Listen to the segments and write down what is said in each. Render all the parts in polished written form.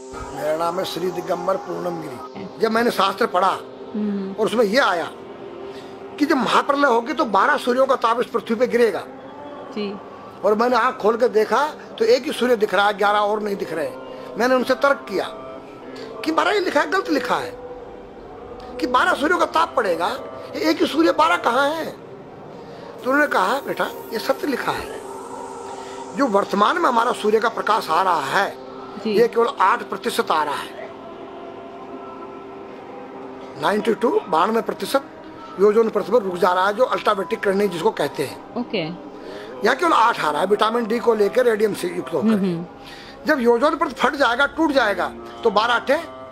मेरा नाम है श्री दिगंबर पूर्णम गिरी। जब मैंने शास्त्र पढ़ा और उसमें यह आया कि जब महाप्रलय होगी तो 12 सूर्यों का ताप इस पृथ्वी पे गिरेगा जी। और मैंने आंख खोल कर देखा तो एक ही सूर्य दिख रहा है, 11 और नहीं दिख रहे। मैंने उनसे तर्क किया कि 12 ही लिखा है, गलत लिखा है कि 12 सूर्यों का ताप पड़ेगा, एक ही सूर्य 12 कहाँ है? तो उन्होंने कहा बेटा ये सत्य लिखा है, जो वर्तमान में हमारा सूर्य का प्रकाश आ रहा है ये केवल 8% आ रहा है। 92% ओजोन परत पर रुक जा रहा है, जो अल्ट्रावायलेट किरणें जिसको कहते हैं। ओके। यहाँ केवल 8 आ रहा है विटामिन डी को लेकर, रेडियम से युक्त होकर। जब ओजोन परत फट जाएगा, टूट जाएगा तो 12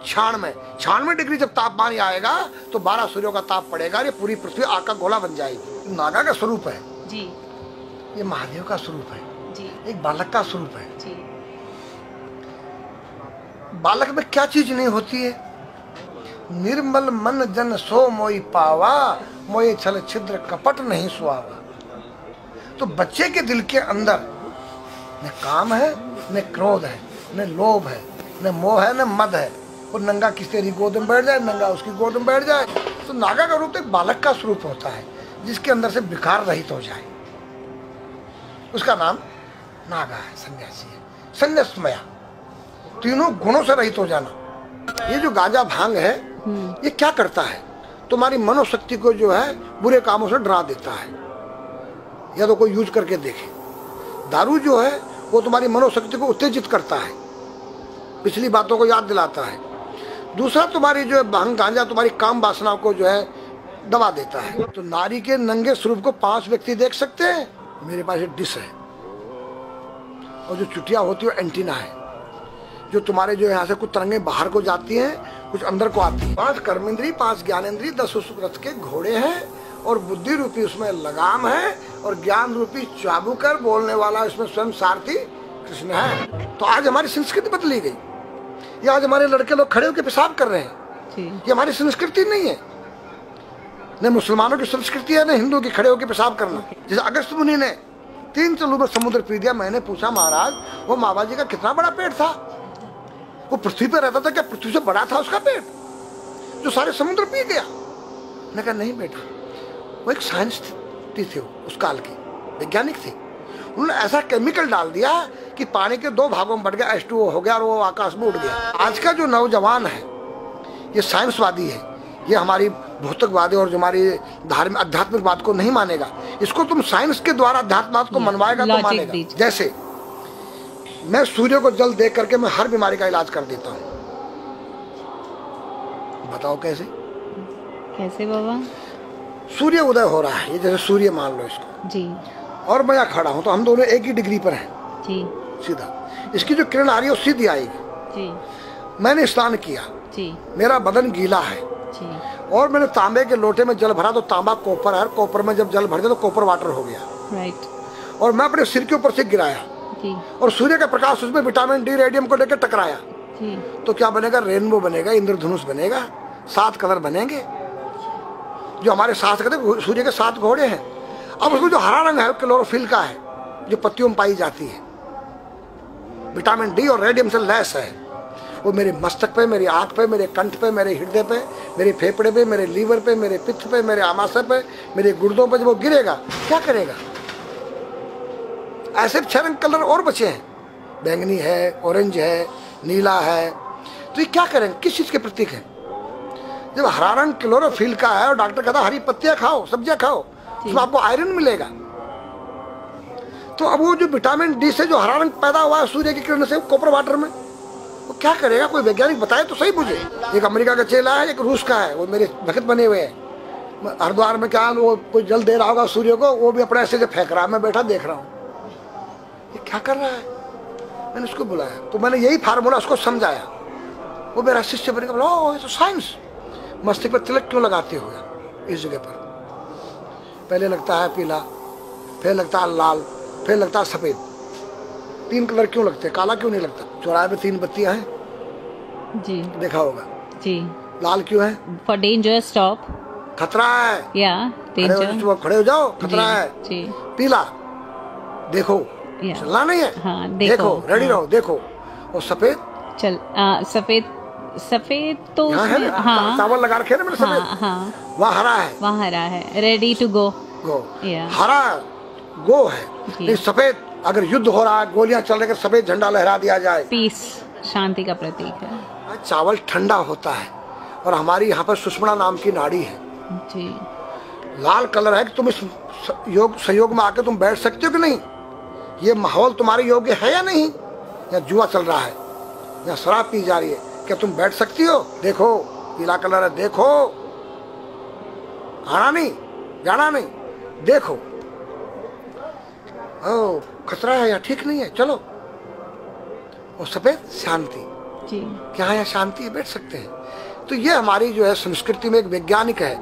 96 डिग्री जब तापमान आएगा तो 12 सूर्यों का ताप पड़ेगा। ये पूरी पृथ्वी आग का गोला बन जाएगी। नागा का स्वरूप है जी, ये महादेव का स्वरूप है जी, एक बालक का स्वरूप है जी। बालक में क्या चीज नहीं होती है? निर्मल मन जन सो मोई पावा, मोये छल छिद्र कपट नहीं सुहावा। तो बच्चे के दिल के अंदर न काम है, न क्रोध है, न लोभ है, न मोह है, न मद है। वो नंगा किसी तेरी गोद में बैठ जाए, नंगा उसकी गोद में बैठ जाए। तो नागा का रूप एक बालक का स्वरूप होता है जिसके अंदर से विकार रहित हो जाए, उसका नाम नागा है, सन्यासी है, संन्यासमया, तीनों गुणों से रहित हो जाना। ये जो गांजा भांग है ये क्या करता है? तुम्हारी मनोशक्ति को जो है बुरे कामों से डरा देता है। या तो कोई यूज करके देखे। दारू जो है वो तुम्हारी मनोशक्ति को उत्तेजित करता है, पिछली बातों को याद दिलाता है। दूसरा तुम्हारी जो है भांग गांजा तुम्हारी काम वासना को जो है दबा देता है। तो नारी के नंगे स्वरूप को 5 व्यक्ति देख सकते हैं। मेरे पास एक डिश है और जो चुटिया होती है एंटीना है, जो तुम्हारे जो यहाँ से कुछ तरंगे बाहर को जाती हैं, कुछ अंदर को आती है। 5 कर्मेंद्री, 5 ज्ञानेंद्री, 10 रथ के घोड़े हैं और बुद्धि रूपी उसमें लगाम है और ज्ञान रूपी चाबुकर बोलने वाला इसमें स्वयं सारथी कृष्ण है। तो आज हमारी संस्कृति बदली गई। ये आज हमारे लड़के लोग खड़े होकर पेशाब कर रहे हैं। ये हमारी संस्कृति नहीं है। न मुसलमानों की संस्कृति है, न हिंदुओं की खड़े होकर पेशाब करना। जैसे अगस्त मुनि ने 3 चलू में समुद्र पी दिया। मैंने पूछा महाराज वो मामा जी का कितना बड़ा पेट था? वो पृथ्वी पे रहता था, क्या पृथ्वी से बड़ा था उसका पेट जो सारे समुद्र पी गया? मैंने कहा नहीं बेटा, वो एक साइंस थी, उस काल की वैज्ञानिक थी। उन्होंने ऐसा केमिकल डाल दिया कि पानी के 2 भागों में बढ़ गया, H2O हो गया और वो आकाश में उड़ गया। आज का जो नौजवान है ये साइंसवादी है, ये हमारी भौतिकवादी और जो हमारी धार्मिक आध्यात्मिकवाद को नहीं मानेगा। इसको तुम साइंस के द्वारा अध्यात्मवाद को मनवाएगा तो मानेगा। जैसे मैं सूर्य को जल देख करके मैं हर बीमारी का इलाज कर देता हूँ। बताओ कैसे? कैसे बाबा? सूर्य उदय हो रहा है, ये जैसे सूर्य मान लो इसको जी, और मैं यहाँ खड़ा हूँ तो हम दोनों एक ही डिग्री पर हैं जी। सीधा इसकी जो किरण आ रही है वो सीधी आएगी जी। मैंने स्नान किया जी, मेरा बदन गीला है जी, और मैंने तांबे के लोटे में जल भरा तो तांबा कॉपर है, कोपर में जब जल भर गया तो कॉपर वाटर हो गया। राइट। और मैं अपने सिर के ऊपर से गिराया जी, और सूर्य का प्रकाश उसमें विटामिन डी रेडियम को लेकर टकराया जी। तो क्या बनेगा? रेनबो बनेगा, इंद्रधनुष बनेगा, 7 कलर बनेंगे। जो हमारे 7 कहते सूर्य के 7 घोड़े हैं। अब उसको जो हरा रंग है क्लोरोफिल का है, जो पत्तियों में पाई जाती है, विटामिन डी और रेडियम से लैस है। वो मेरे मस्तक पे, मेरी आंख पे, मेरे कंठ पे, मेरे हृदय पे, मेरे फेफड़े पे, मेरे लीवर पे, मेरे पित्त पे, मेरे आमाशय पे, मेरे गुर्दों पे जब वो गिरेगा क्या करेगा? ऐसे 6 रंग कलर और बचे हैं, बैंगनी है, ऑरेंज है, नीला है। तो ये क्या करेंगे? किस चीज के प्रतीक है? जब हरा रंग क्लोरोफिल का है और डॉक्टर कहता है हरी पत्तियां खाओ, सब्जियां खाओ, उसमें आपको आयरन मिलेगा। तो अब वो जो विटामिन डी से जो हरा रंग पैदा हुआ है सूर्य की किरण से कॉपर वाटर में, वो क्या करेगा? कोई वैज्ञानिक बताए तो सही मुझे। एक अमेरिका का चेला है, एक रूस का है, वो मेरे भक्त बने हुए हैं। हरिद्वार में क्या वो कोई जल दे रहा होगा सूर्य को, वो भी अपने ऐसे फेंक रहा है, मैं बैठा देख रहा हूँ ये क्या कर रहा है। मैंने उसको बुलाया तो मैंने यही फार्मूला उसको समझाया। वो मेरा शिष्य बनेगा। बोला ओ ये तो साइंस। मस्तिष्क पर तिलक क्यों लगाते हो इस जगह पर? पहले लगता है पीला, फिर लगता है लाल, फिर लगता है सफेद। 3 कलर क्यों लगते हैं? काला क्यों नहीं लगता? चौराहे पे 3 बत्तियां हैं जी, देखा होगा जी। लाल क्यों है? फॉर डेंजर, स्टॉप, खतरा है, या डेंजर, खड़े हो जाओ, खतरा है जी। पीला देखो, चलना नहीं है, हाँ, देखो, रेडी रहो, देखो। और सफेद चल सफेद सफेद तो यहाँ है उसमें ना, हाँ चावल लगा रखे हैं ना मेरे हाँ सफेद, हाँ वहाँ हरा है। वहाँ हरा है, रेडी टू गो। गो या हरा गो है, जी। नहीं सफेद। अगर युद्ध हो रहा है, गोलियां चल रही है, सफेद झंडा लहरा दिया जाए, पीस, शांति का प्रतीक है। चावल ठंडा होता है। और हमारी यहाँ पर सुषुम्ना नाम की नाड़ी है, जी। लाल कलर है कि तुम इस योग सहयोग में आके तुम बैठ सकते हो कि नहीं, ये माहौल तुम्हारे योग्य है या नहीं, या जुआ चल रहा है, या शराब पी जा रही है, क्या तुम बैठ सकती हो? देखो पीला कलर है, देखो, आना नहीं जाना नहीं, देखो ओ खतरा है या ठीक नहीं है, चलो। और सफेद शांति, जी। क्या यहाँ शांति है, बैठ सकते हैं। तो ये हमारी जो है संस्कृति में एक वैज्ञानिक है।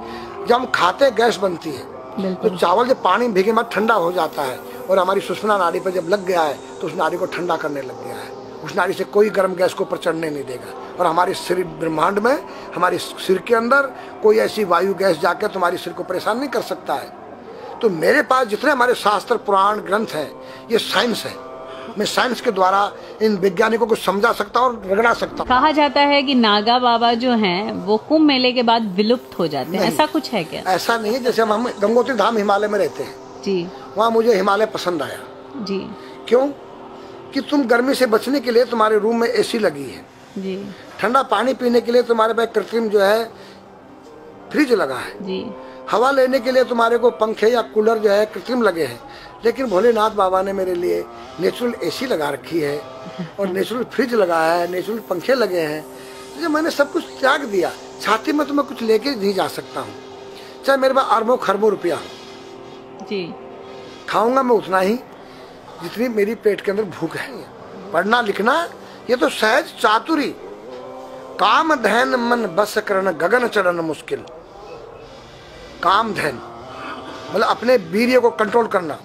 जब हम खाते गैस बनती है, तो चावल जब पानी में भीगे बाद ठंडा हो जाता है, और हमारी सुषुम्ना नाड़ी पर जब लग गया है तो उस नाड़ी को ठंडा करने लग गया है। उस नाड़ी से कोई गर्म गैस को ऊपर चढ़ने नहीं देगा। और हमारे सिर ब्रह्मांड में, हमारे सिर के अंदर कोई ऐसी वायु गैस जाकर तुम्हारी सिर को परेशान नहीं कर सकता है। तो मेरे पास जितने हमारे शास्त्र पुराण ग्रंथ हैं, ये साइंस है। मैं साइंस के द्वारा इन वैज्ञानिकों को समझा सकता हूँ और रगड़ा सकता हूँ। कहा जाता है कि नागा बाबा जो हैं वो कुंभ मेले के बाद विलुप्त हो जाते हैं, ऐसा कुछ है क्या? ऐसा नहीं है। जैसे हम गंगोत्री धाम हिमालय में रहते हैं जी, वहाँ मुझे हिमालय पसंद आया। जी, क्यों? कि तुम गर्मी से बचने के लिए तुम्हारे रूम में एसी लगी है, जी, ठंडा पानी पीने के लिए तुम्हारे पास कृत्रिम जो है फ्रिज लगा है, जी, हवा लेने के लिए तुम्हारे को पंखे या कूलर जो है कृत्रिम लगे हैं। लेकिन भोलेनाथ बाबा ने मेरे लिए नेचुरल एसी लगा रखी है, और नेचुरल फ्रिज लगाया है, नेचुरल पंखे लगे हैं। तो मैंने सब कुछ त्याग दिया। छाती में तो मैं कुछ लेके नहीं जा सकता हूँ, चाहे मेरे पास अरबों खरबों रुपया हो, जी। खाऊंगा मैं उतना ही जितनी मेरी पेट के अंदर भूख है। पढ़ना लिखना ये तो सहज चातुरी, काम धैन मन बस करन गगन चढ़न मुश्किल। काम धैन मतलब अपने वीर्य को कंट्रोल करना,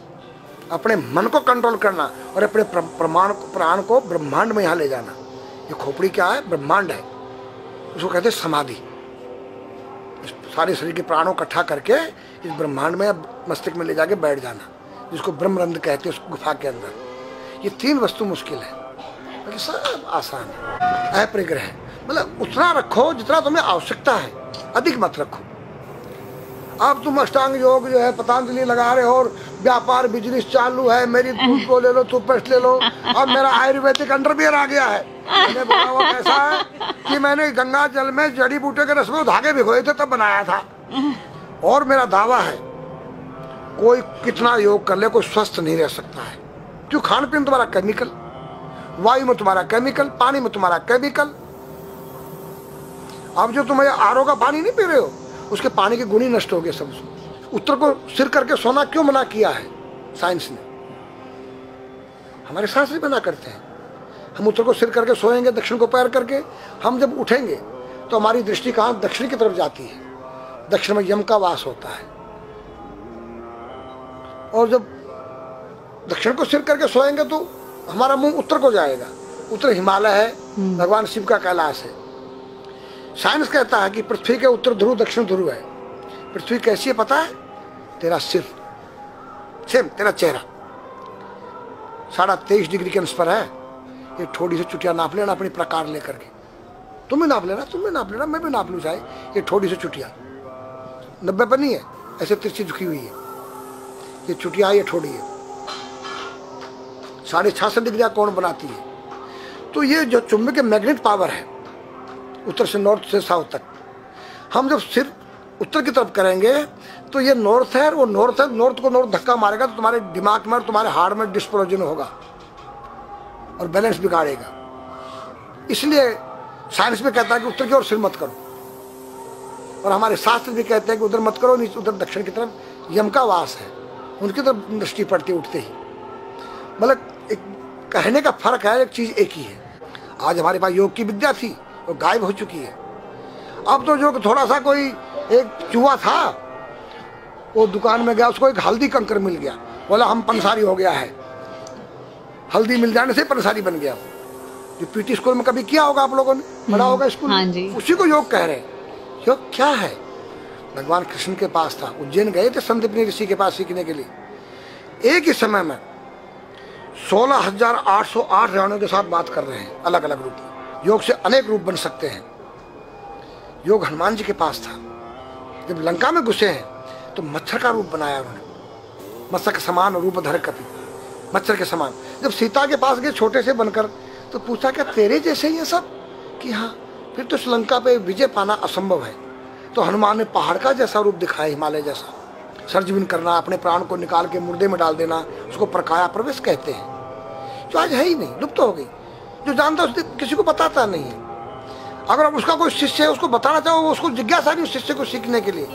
अपने मन को कंट्रोल करना, और अपने प्राण को ब्रह्मांड में यहाँ ले जाना। ये खोपड़ी क्या है? ब्रह्मांड है। उसको कहते हैं समाधि। इस सारे शरीर के प्राणों इकट्ठा करके इस ब्रह्मांड में मस्तिष्क में ले जाके बैठ जाना, जिसको ब्रह्मरंध्र कहते हैं, उस गुफा के अंदर। ये तीन वस्तु मुश्किल है, बाकी सब आसान है। अपरिग्रह मतलब उतना रखो जितना तुम्हें आवश्यकता है, अधिक मत रखो। अब तुम अष्टांग योग जो है पतंजलि लगा रहे हो, और व्यापार बिजनेस चालू है, मेरी दूध को ले लो, टूथपेस्ट ले लो। अब मेरा आयुर्वेदिक अंडरवियर आ गया है। मैंने बोला वो कैसा है कि मैंने गंगा जल में जड़ी बूटे के रस में धागे भिगोए थे तब बनाया था। और मेरा दावा है कोई कितना योग कर ले, कोई स्वस्थ नहीं रह सकता है। क्यों? खान पीन तुम्हारा केमिकल, वायु में तुम्हारा केमिकल, पानी में तुम्हारा केमिकल। अब जो तुम आरओ का पानी नहीं पी रहे हो, उसके पानी के गुण ही नष्ट हो गए सब। उत्तर को सिर करके सोना क्यों मना किया है साइंस ने? हमारे शास्त्र मना करते हैं। हम उत्तर को सिर करके सोएंगे, दक्षिण को पैर करके। हम जब उठेंगे तो हमारी दृष्टि कहाँ? दक्षिण की तरफ जाती है। दक्षिण में यम का वास होता है। और जब दक्षिण को सिर करके सोएंगे तो हमारा मुंह उत्तर को जाएगा। उत्तर हिमालय है, भगवान शिव का कैलाश है। साइंस कहता है कि पृथ्वी के उत्तर ध्रुव दक्षिण ध्रुव है। पृथ्वी कैसी है पता है? तेरा सिर, सेम तेरा चेहरा 23.5 डिग्री के अंश पर है। ये थोड़ी सी चुटिया नाप लेना अपनी प्रकार लेकर के। तुम भी नाप लेना, तुम भी नाप लेना, मैं भी नाप लूँ चाहे। ये थोड़ी सी चुटिया 90 पर नहीं है, ऐसे तिरछी झुकी हुई है। ये चुटिया ये थोड़ी है, 66.5 डिग्री कोण बनाती है। तो ये जो चुंबकीय मैग्नेट पावर है, उत्तर से नॉर्थ से साउथ तक, हम जब सिर उत्तर की तरफ करेंगे तो ये नॉर्थ है, वो नॉर्थ है। नॉर्थ को नॉर्थ धक्का मारेगा तो तुम्हारे दिमाग में और तुम्हारे हार्ट में डिस्प्रोजन होगा और बैलेंस बिगाड़ेगा। इसलिए साइंस में कहता है कि उत्तर की ओर सिर मत करो, और हमारे शास्त्र भी कहते हैं कि उधर मत करो, नीचे उधर दक्षिण की तरफ यम का वास है, उनकी तरफ दृष्टि पड़ती उठते ही। मतलब एक कहने का फर्क है, एक चीज एक ही है। आज हमारे पास योग की विद्या थी, वो गायब हो चुकी है। अब तो जो थोड़ा सा कोई एक चूहा था, वो दुकान में गया, उसको एक हल्दी कंकर मिल गया, बोला हम पंसारी हो गया है। हल्दी मिल जाने से पंसारी बन गया। जो पीटी स्कूल में कभी किया होगा आप लोगों ने, पढ़ा होगा स्कूल हाँ में, उसी को योग कह रहे हैं। योग क्या है? भगवान कृष्ण के पास था, उज्जैन गए थे संदीपनी ऋषि के पास सीखने के लिए। एक ही समय में 16,808 रानियों के साथ बात कर रहे हैं, अलग अलग रूप में। योग से अनेक रूप बन सकते हैं। योग हनुमान जी के पास था। जब लंका में घुसे हैं तो मच्छर का रूप बनाया उन्होंने, मत्स्य के समान रूप धर कपि, मच्छर के समान। जब सीता के पास गए छोटे से बनकर तो पूछा क्या तेरे जैसे ही है सब? कि हाँ। फिर तो श्रीलंका पे विजय पाना असंभव है। तो हनुमान ने पहाड़ का जैसा रूप दिखाया, हिमालय जैसा, सर्जविन करना, अपने प्राण को निकाल के मुर्दे में डाल देना, उसको प्रकाया प्रवेश कहते हैं, जो आज है ही नहीं, लुप्त हो गई। जो जानता है किसी को बताता नहीं है। अगर उसका कोई शिष्य है उसको बताना चाहो, उसको जिज्ञासा नहीं उस शिष्य को सीखने के लिए।